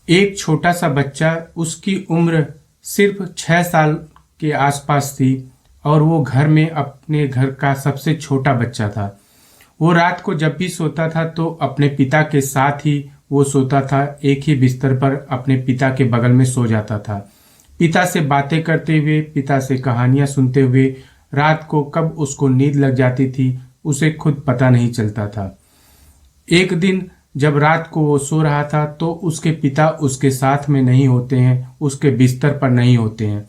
एक छोटा सा बच्चा, उसकी उम्र सिर्फ 6 साल के आसपास थी और वो घर में अपने घर का सबसे छोटा बच्चा था। वो रात को जब भी सोता था तो अपने पिता के साथ ही वो सोता था। एक ही बिस्तर पर अपने पिता के बगल में सो जाता था। पिता से बातें करते हुए, पिता से कहानियां सुनते हुए रात को कब उसको नींद लग जाती थी उसे खुद पता नहीं चलता था। एक दिन जब रात को वो सो रहा था तो उसके पिता उसके साथ में नहीं होते हैं, उसके बिस्तर पर नहीं होते हैं।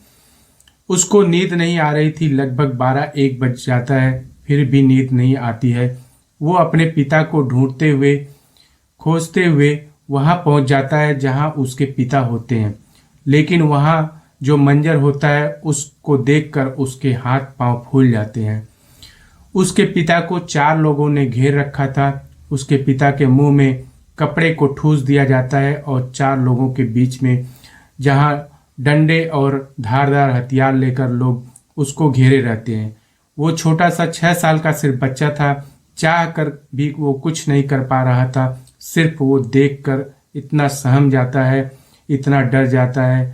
उसको नींद नहीं आ रही थी। लगभग 12-1 बज जाता है, फिर भी नींद नहीं आती है। वो अपने पिता को ढूंढते हुए, खोजते हुए वहां पहुंच जाता है जहां उसके पिता होते हैं। लेकिन वहां जो मंजर होता है उसको देखकर उसके हाथ पांव फूल जाते हैं। उसके पिता को 4 लोगों ने घेर रखा था। उसके पिता के मुंह में कपड़े को ठूस दिया जाता है और 4 लोगों के बीच में, जहां डंडे और धारदार हथियार लेकर लोग उसको घेरे रहते हैं। वो छोटा सा 6 साल का सिर्फ बच्चा था। चाह कर भी वो कुछ नहीं कर पा रहा था। सिर्फ वो देखकर इतना सहम जाता है, इतना डर जाता है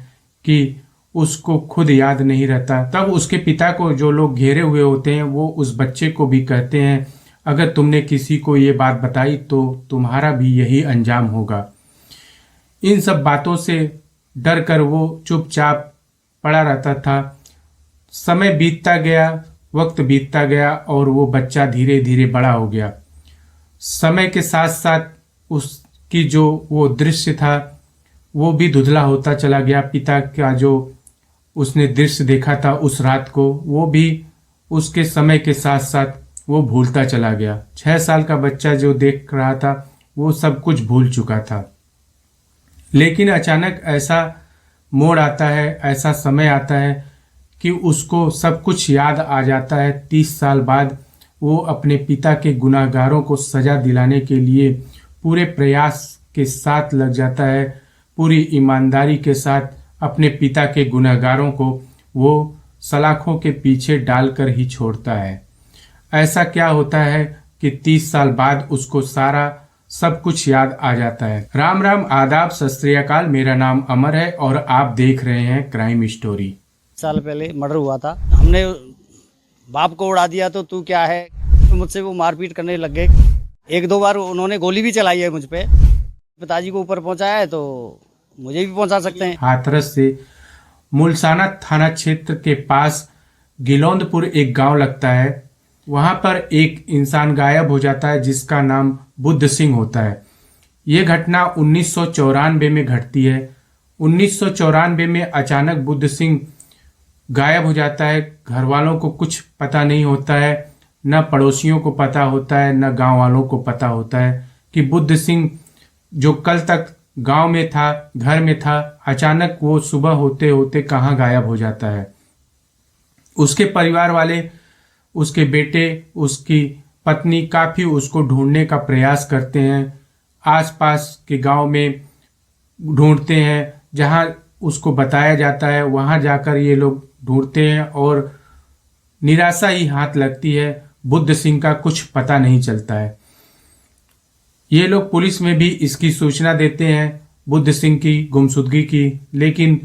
कि उसको खुद याद नहीं रहता। तब उसके पिता को जो लोग घेरे हुए होते हैं वो उस बच्चे को भी कहते हैं, अगर तुमने किसी को ये बात बताई तो तुम्हारा भी यही अंजाम होगा। इन सब बातों से डर कर वो चुपचाप पड़ा रहता था। समय बीतता गया, वक्त बीतता गया और वो बच्चा धीरे धीरे बड़ा हो गया। समय के साथ साथ उसकी जो वो दृश्य था वो भी धुंधला होता चला गया। पिता का जो उसने दृश्य देखा था उस रात को, वो भी उसके समय के साथ साथ वो भूलता चला गया। 6 साल का बच्चा जो देख रहा था वो सब कुछ भूल चुका था। लेकिन अचानक ऐसा मोड़ आता है, ऐसा समय आता है कि उसको सब कुछ याद आ जाता है। 30 साल बाद वो अपने पिता के गुनाहगारों को सजा दिलाने के लिए पूरे प्रयास के साथ लग जाता है। पूरी ईमानदारी के साथ अपने पिता के गुनाहगारों को वो सलाखों के पीछे डालकर ही छोड़ता है। ऐसा क्या होता है कि 30 साल बाद उसको सारा सब कुछ याद आ जाता है। राम राम, आदाब, सत श्री अकाल। मेरा नाम अमर है और आप देख रहे हैं क्राइम स्टोरी। साल पहले मर्डर हुआ था। हमने बाप को उड़ा दिया तो तू क्या है, मुझसे वो मारपीट करने लग गए। 1-2 बार उन्होंने गोली भी चलाई है मुझ पे। पिताजी को ऊपर पहुंचाया है तो मुझे भी पहुंचा सकते हैं। हाथरस से मुलसाना थाना क्षेत्र के पास गिलोंदपुर एक गांव लगता है। वहां पर एक इंसान गायब हो जाता है जिसका नाम बुद्ध सिंह होता है। ये घटना 1994 में घटती है। 1994 में अचानक बुद्ध सिंह गायब हो जाता है। घर वालों को कुछ पता नहीं होता है, न पड़ोसियों को पता होता है, न गांव वालों को पता होता है कि बुद्ध सिंह जो कल तक गांव में था, घर में था, अचानक वो सुबह होते होते कहाँ गायब हो जाता है। उसके परिवार वाले, उसके बेटे, उसकी पत्नी काफी उसको ढूंढने का प्रयास करते हैं। आसपास के गांव में ढूंढते हैं, जहां उसको बताया जाता है वहां जाकर ये लोग ढूंढते हैं और निराशा ही हाथ लगती है। बुद्ध सिंह का कुछ पता नहीं चलता है। ये लोग पुलिस में भी इसकी सूचना देते हैं बुद्ध सिंह की गुमशुदगी की, लेकिन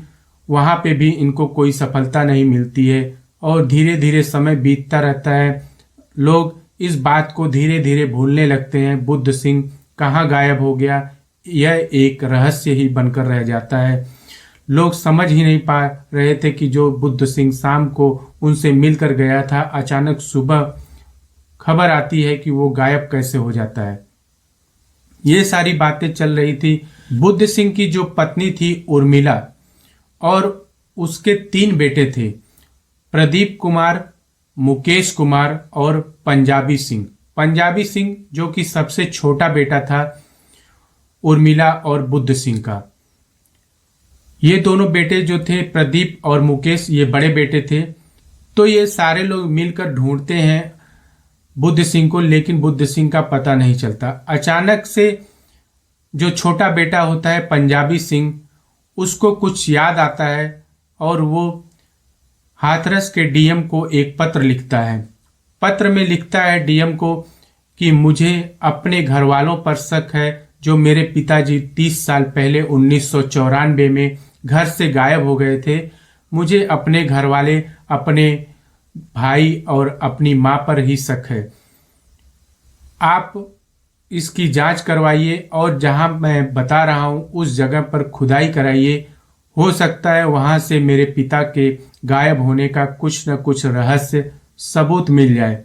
वहां पे भी इनको कोई सफलता नहीं मिलती है और धीरे धीरे समय बीतता रहता है। लोग इस बात को धीरे धीरे भूलने लगते हैं। बुद्ध सिंह कहाँ गायब हो गया, यह एक रहस्य ही बनकर रह जाता है। लोग समझ ही नहीं पा रहे थे कि जो बुद्ध सिंह शाम को उनसे मिलकर गया था, अचानक सुबह खबर आती है कि वो गायब कैसे हो जाता है। ये सारी बातें चल रही थी। बुद्ध सिंह की जो पत्नी थी उर्मिला और उसके 3 बेटे थे, प्रदीप कुमार, मुकेश कुमार और पंजाबी सिंह। पंजाबी सिंह जो कि सबसे छोटा बेटा था उर्मिला और बुद्ध सिंह का। ये दोनों बेटे जो थे प्रदीप और मुकेश, ये बड़े बेटे थे। तो ये सारे लोग मिलकर ढूंढते हैं बुद्ध सिंह को, लेकिन बुद्ध सिंह का पता नहीं चलता। अचानक से जो छोटा बेटा होता है पंजाबी सिंह, उसको कुछ याद आता है और वो हाथरस के डीएम को एक पत्र लिखता है। पत्र में लिखता है डीएम को कि मुझे अपने घर वालों पर शक है जो मेरे पिताजी 30 साल पहले 1994 में घर से गायब हो गए थे, मुझे अपने घर वाले, अपने भाई और अपनी माँ पर ही शक है। आप इसकी जांच करवाइए और जहां मैं बता रहा हूं उस जगह पर खुदाई कराइए। हो सकता है वहां से मेरे पिता के गायब होने का कुछ न कुछ रहस्य सबूत मिल जाए।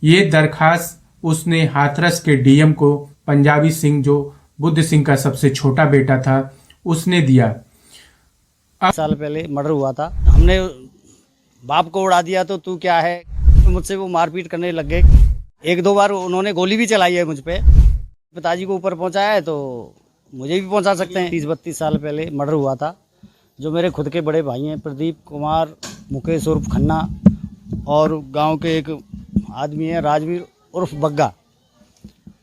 ये दरखास्त उसने हाथरस के डीएम को, पंजाबी सिंह जो बुद्ध सिंह का सबसे छोटा बेटा था, उसने दिया। साल पहले मर्डर हुआ था, हमने बाप को उड़ा दिया तो तू क्या है, मुझसे वो मारपीट करने लग गए। एक दो बार उन्होंने गोली भी चलाई है मुझ पे। पिताजी को ऊपर पहुंचाया है तो मुझे भी पहुंचा सकते हैं। 30-32 साल पहले मर्डर हुआ था। जो मेरे खुद के बड़े भाई हैं, प्रदीप कुमार, मुकेश उर्फ खन्ना, और गांव के एक आदमी है राजवीर उर्फ बग्गा।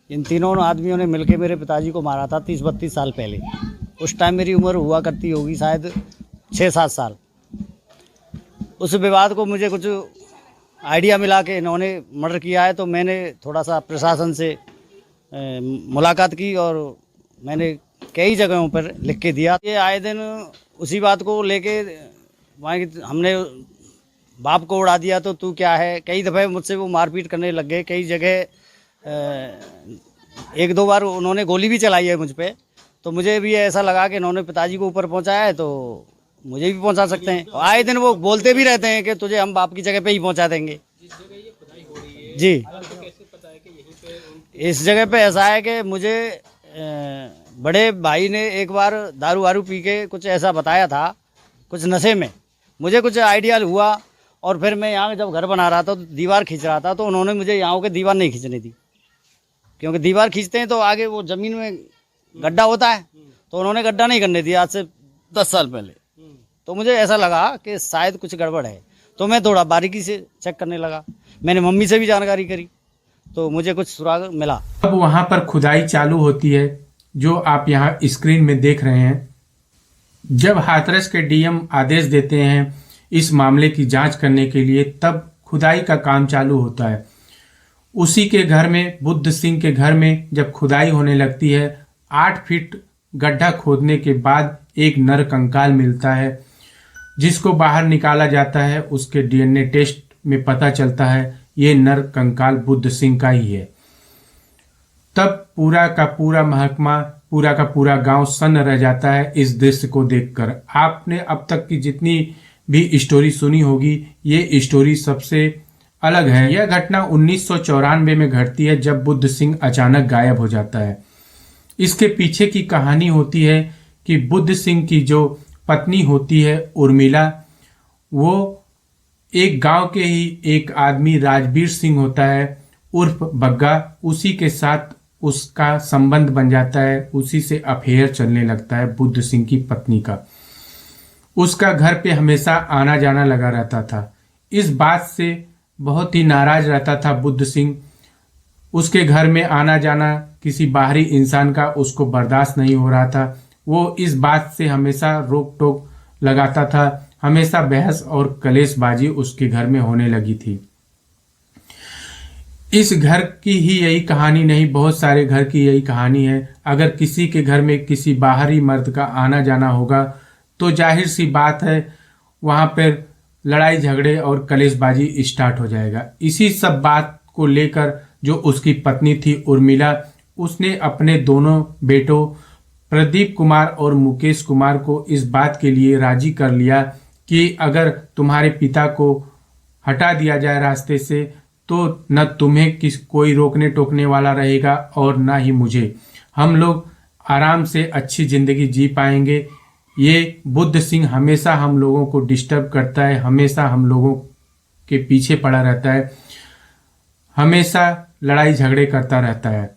इन तीनों आदमियों ने मिलकर मेरे पिताजी को मारा था 30-32 साल पहले। उस टाइम मेरी उम्र हुआ करती होगी शायद 6-7 साल। उस विवाद को मुझे कुछ आइडिया मिला कि इन्होंने मर्डर किया है, तो मैंने थोड़ा सा प्रशासन से मुलाकात की और मैंने कई जगहों पर लिख के दिया। ये आए दिन उसी बात को लेके वहाँ हमने बाप को उड़ा दिया तो तू क्या है, कई दफ़े मुझसे वो मारपीट करने लग गए। कई जगह एक दो बार उन्होंने गोली भी चलाई है मुझ पे। तो मुझे भी ऐसा लगा कि इन्होंने पिताजी को ऊपर पहुंचाया है तो मुझे भी पहुंचा सकते हैं। आए दिन वो बोलते भी रहते हैं कि तुझे हम बाप की जगह पे ही पहुंचा देंगे। जी, इस जगह पे ऐसा है कि मुझे बड़े भाई ने एक बार दारू वारू पी के कुछ ऐसा बताया था, कुछ नशे में। मुझे कुछ आइडिया हुआ और फिर मैं यहाँ जब घर बना रहा था तो दीवार खींच रहा था, तो उन्होंने मुझे यहाँ के दीवार नहीं खींचने दी, क्योंकि दीवार खींचते हैं तो आगे वो ज़मीन में गड्ढा होता है, तो उन्होंने गड्ढा नहीं करने दिया आज से 10 साल पहले। तो मुझे ऐसा लगा कि शायद कुछ गड़बड़ है, तो मैं थोड़ा बारीकी से चेक करने लगा। मैंने मम्मी से भी जानकारी करी तो मुझे कुछ सुराग मिला। अब वहां पर खुदाई चालू होती है, जो आप यहाँ स्क्रीन में देख रहे हैं। जब हाथरस के डीएम आदेश देते हैं इस मामले की जांच करने के लिए, तब खुदाई का काम चालू होता है। उसी के घर में, बुद्ध सिंह के घर में जब खुदाई होने लगती है, 8 फीट गड्ढा खोदने के बाद एक नर कंकाल मिलता है, जिसको बाहर निकाला जाता है। उसके डीएनए टेस्ट में पता चलता है ये नर कंकाल बुद्ध सिंह का ही है। तब पूरा का पूरा महकमा, पूरा का पूरा गांव सन्न रह जाता है इस दृश्य को देखकर। आपने अब तक की जितनी भी स्टोरी सुनी होगी, ये स्टोरी सबसे अलग है। यह घटना 1994 में घटती है, जब बुद्ध सिंह अचानक गायब हो जाता है। इसके पीछे की कहानी होती है कि बुद्ध सिंह की जो पत्नी होती है उर्मिला, वो एक गांव के ही एक आदमी राजवीर सिंह होता है उर्फ बग्गा, उसी के साथ उसका संबंध बन जाता है। उसी से अफेयर चलने लगता है बुद्ध सिंह की पत्नी का। उसका घर पे हमेशा आना जाना लगा रहता था। इस बात से बहुत ही नाराज रहता था बुद्ध सिंह। उसके घर में आना जाना किसी बाहरी इंसान का उसको बर्दाश्त नहीं हो रहा था। वो इस बात से हमेशा रोक टोक लगाता था। हमेशा बहस और कलेशबाजी उसके घर में होने लगी थी। इस घर की ही यही कहानी नहीं, बहुत सारे घर की यही कहानी है। अगर किसी के घर में किसी बाहरी मर्द का आना जाना होगा तो जाहिर सी बात है वहां पर लड़ाई झगड़े और कलेशबाजी स्टार्ट हो जाएगा। इसी सब बात को लेकर जो उसकी पत्नी थी उर्मिला, उसने अपने दोनों बेटों प्रदीप कुमार और मुकेश कुमार को इस बात के लिए राजी कर लिया कि अगर तुम्हारे पिता को हटा दिया जाए रास्ते से, तो न तुम्हें कोई रोकने टोकने वाला रहेगा और न ही मुझे। हम लोग आराम से अच्छी जिंदगी जी पाएंगे। ये बुद्ध सिंह हमेशा हम लोगों को डिस्टर्ब करता है, हमेशा हम लोगों के पीछे पड़ा रहता है, हमेशा लड़ाई झगड़े करता रहता है।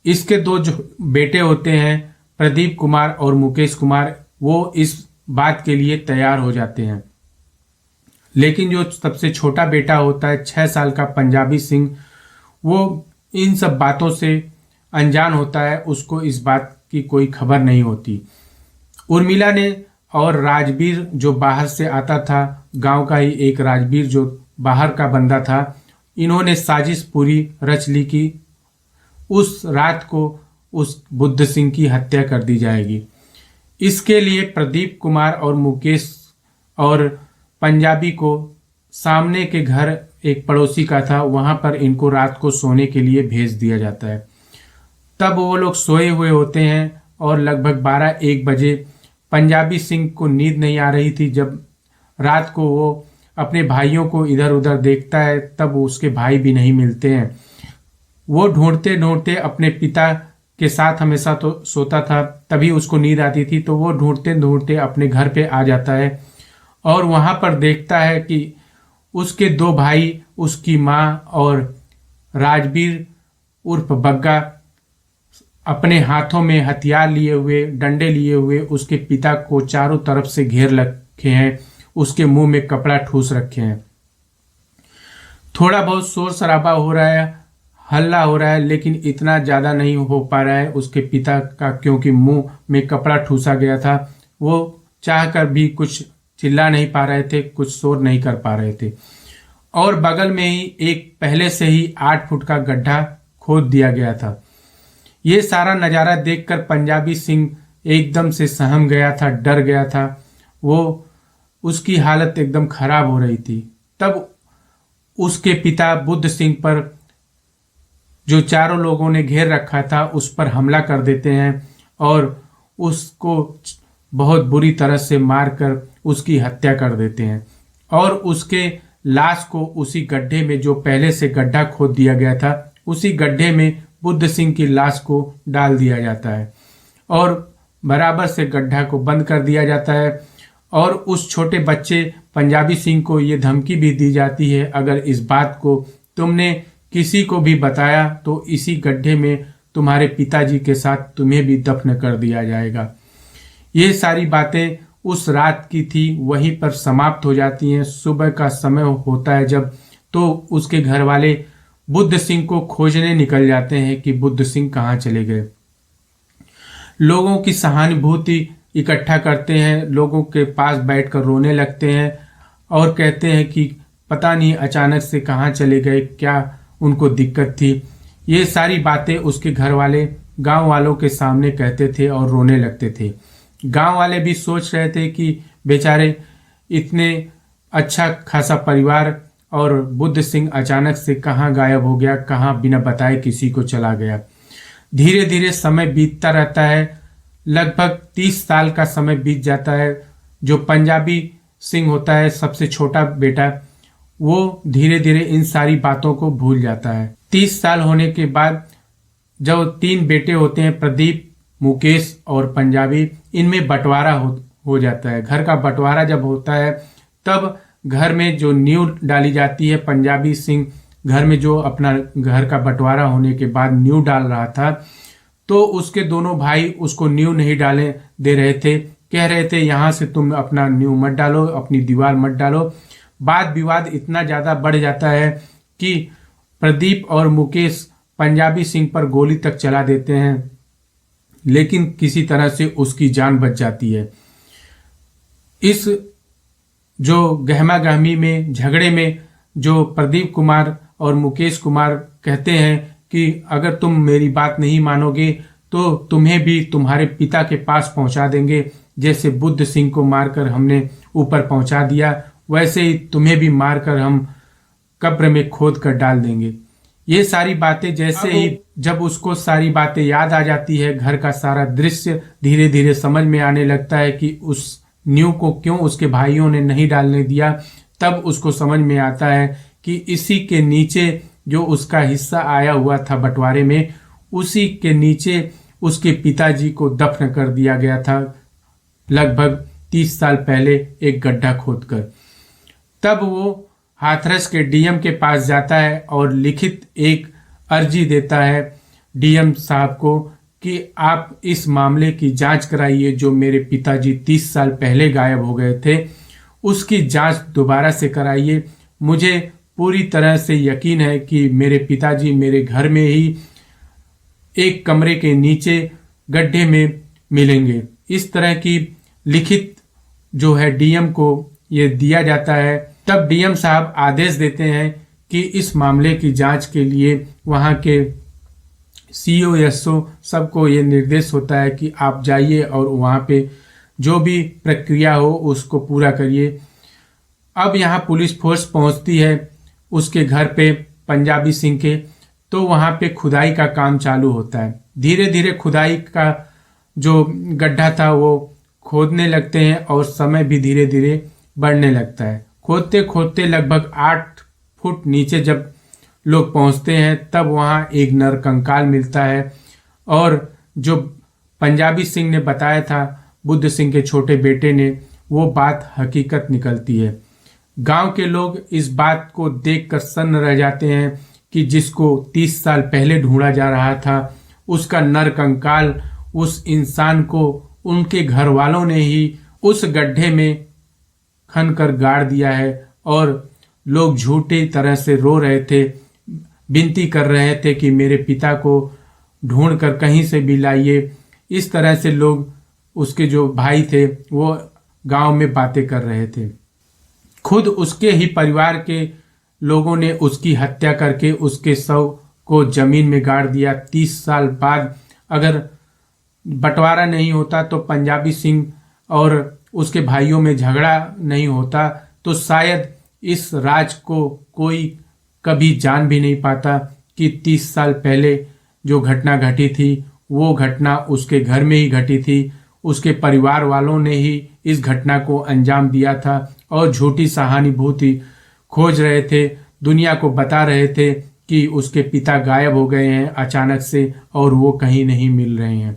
इसके दो जो बेटे होते हैं प्रदीप कुमार और मुकेश कुमार, वो इस बात के लिए तैयार हो जाते हैं। लेकिन जो सबसे छोटा बेटा होता है 6 साल का पंजाबी सिंह, वो इन सब बातों से अनजान होता है। उसको इस बात की कोई खबर नहीं होती। उर्मिला ने और राजवीर जो बाहर से आता था, गांव का ही एक राजवीर जो बाहर का बंदा था, इन्होंने साजिश पूरी रच ली कि उस रात को उस बुद्ध सिंह की हत्या कर दी जाएगी। इसके लिए प्रदीप कुमार और मुकेश और पंजाबी को सामने के घर एक पड़ोसी का था, वहां पर इनको रात को सोने के लिए भेज दिया जाता है। तब वो लोग सोए हुए होते हैं और लगभग 12-1 बजे पंजाबी सिंह को नींद नहीं आ रही थी। जब रात को वो अपने भाइयों को इधर उधर देखता है, तब उसके भाई भी नहीं मिलते हैं। वो ढूंढते ढूंढते अपने पिता के साथ हमेशा तो सोता था, तभी उसको नींद आती थी, तो वो ढूंढते ढूंढते अपने घर पे आ जाता है और वहां पर देखता है कि उसके 2 भाई, उसकी माँ और राजवीर उर्फ बग्गा अपने हाथों में हथियार लिए हुए, डंडे लिए हुए उसके पिता को चारों तरफ से घेर रखे हैं, उसके मुंह में कपड़ा ठूस रखे हैं। थोड़ा बहुत शोर शराबा हो रहा है, हल्ला हो रहा है, लेकिन इतना ज्यादा नहीं हो पा रहा है उसके पिता का, क्योंकि मुंह में कपड़ा ठूसा गया था। वो चाहकर भी कुछ चिल्ला नहीं पा रहे थे, कुछ शोर नहीं कर पा रहे थे। और बगल में ही एक पहले से ही 8 फुट का गड्ढा खोद दिया गया था। ये सारा नजारा देखकर पंजाबी सिंह एकदम से सहम गया था, डर गया था। वो उसकी हालत एकदम खराब हो रही थी। तब उसके पिता बुद्ध सिंह पर, जो चारों लोगों ने घेर रखा था, उस पर हमला कर देते हैं और उसको बहुत बुरी तरह से मारकर उसकी हत्या कर देते हैं और उसके लाश को उसी गड्ढे में, जो पहले से गड्ढा खोद दिया गया था, उसी गड्ढे में बुद्ध सिंह की लाश को डाल दिया जाता है और बराबर से गड्ढा को बंद कर दिया जाता है। और उस छोटे बच्चे पंजाबी सिंह को ये धमकी भी दी जाती है, अगर इस बात को तुमने किसी को भी बताया तो इसी गड्ढे में तुम्हारे पिताजी के साथ तुम्हें भी दफन कर दिया जाएगा। ये सारी बातें उस रात की थी, वहीं पर समाप्त हो जाती हैं। सुबह का समय होता है जब, तो उसके घर वाले बुद्ध सिंह को खोजने निकल जाते हैं कि बुद्ध सिंह कहाँ चले गए। लोगों की सहानुभूति इकट्ठा करते हैं, लोगों के पास बैठकर रोने लगते हैं और कहते हैं कि पता नहीं अचानक से कहाँ चले गए, क्या उनको दिक्कत थी। ये सारी बातें उसके घर वाले गांव वालों के सामने कहते थे और रोने लगते थे। गांव वाले भी सोच रहे थे कि बेचारे इतने अच्छा खासा परिवार और बुद्ध सिंह अचानक से कहाँ गायब हो गया, कहाँ बिना बताए किसी को चला गया। धीरे धीरे समय बीतता रहता है, लगभग 30 साल का समय बीत जाता है। जो पंजाबी सिंह होता है, सबसे छोटा बेटा, वो धीरे धीरे इन सारी बातों को भूल जाता है। 30 साल होने के बाद जब 3 बेटे होते हैं, प्रदीप, मुकेश और पंजाबी, इनमें बंटवारा हो जाता है। घर का बंटवारा जब होता है, तब घर में जो नींव डाली जाती है, पंजाबी सिंह घर में जो अपना घर का बंटवारा होने के बाद नींव डाल रहा था, तो उसके दोनों भाई उसको नींव नहीं डाले दे रहे थे, कह रहे थे यहाँ से तुम अपना नींव मत डालो, अपनी दीवार मत डालो। वाद विवाद इतना ज्यादा बढ़ जाता है कि प्रदीप और मुकेश पंजाबी सिंह पर गोली तक चला देते हैं, लेकिन किसी तरह से उसकी जान बच जाती है। इस जो गहमा गहमी में, झगड़े में, जो प्रदीप कुमार और मुकेश कुमार कहते हैं कि अगर तुम मेरी बात नहीं मानोगे तो तुम्हें भी तुम्हारे पिता के पास पहुंचा देंगे, जैसे बुद्ध सिंह को मारकर हमने ऊपर पहुंचा दिया, वैसे ही तुम्हें भी मारकर हम कब्र में खोद कर डाल देंगे। ये सारी बातें जैसे ही जब उसको सारी बातें याद आ जाती है, घर का सारा दृश्य धीरे धीरे समझ में आने लगता है कि उस नींव को क्यों उसके भाइयों ने नहीं डालने दिया। तब उसको समझ में आता है कि इसी के नीचे जो उसका हिस्सा आया हुआ था बंटवारे में, उसी के नीचे उसके पिताजी को दफन कर दिया गया था, लगभग 30 साल पहले एक गड्ढा खोदकर। तब वो हाथरस के डीएम के पास जाता है और लिखित एक अर्जी देता है डीएम साहब को कि आप इस मामले की जांच कराइए, जो मेरे पिताजी 30 साल पहले गायब हो गए थे, उसकी जांच दोबारा से कराइए। मुझे पूरी तरह से यकीन है कि मेरे पिताजी मेरे घर में ही एक कमरे के नीचे गड्ढे में मिलेंगे। इस तरह की लिखित जो है डीएम को ये दिया जाता है। तब डीएम साहब आदेश देते हैं कि इस मामले की जांच के लिए वहां के सीओ एसओ सबको ये निर्देश होता है कि आप जाइए और वहाँ पे जो भी प्रक्रिया हो उसको पूरा करिए। अब यहाँ पुलिस फोर्स पहुँचती है उसके घर पे पंजाबी सिंह के, तो वहाँ पे खुदाई का काम चालू होता है। धीरे धीरे खुदाई का जो गड्ढा था वो खोदने लगते हैं और समय भी धीरे धीरे बढ़ने लगता है। खोदते खोदते लगभग 8 फुट नीचे जब लोग पहुंचते हैं तब वहां एक नरकंकाल मिलता है, और जो पंजाबी सिंह ने बताया था बुद्ध सिंह के छोटे बेटे ने, वो बात हकीकत निकलती है। गांव के लोग इस बात को देखकर सन्न रह जाते हैं कि जिसको 30 साल पहले ढूंढा जा रहा था उसका नरकंकाल उस इंसान को उनके घर वालों ने ही उस गड्ढे में खन कर गाड़ दिया है। और लोग झूठी तरह से रो रहे थे, विनती कर रहे थे कि मेरे पिता को ढूंढ कर कहीं से भी लाइए। इस तरह से लोग, उसके जो भाई थे वो गांव में बातें कर रहे थे। खुद उसके ही परिवार के लोगों ने उसकी हत्या करके उसके शव को जमीन में गाड़ दिया। 30 साल बाद अगर बंटवारा नहीं होता तो पंजाबी सिंह और उसके भाइयों में झगड़ा नहीं होता तो शायद इस राज को कोई कभी जान भी नहीं पाता कि 30 साल पहले जो घटना घटी थी वो घटना उसके घर में ही घटी थी। उसके परिवार वालों ने ही इस घटना को अंजाम दिया था और झूठी सहानुभूति खोज रहे थे, दुनिया को बता रहे थे कि उसके पिता गायब हो गए हैं अचानक से और वो कहीं नहीं मिल रहे हैं।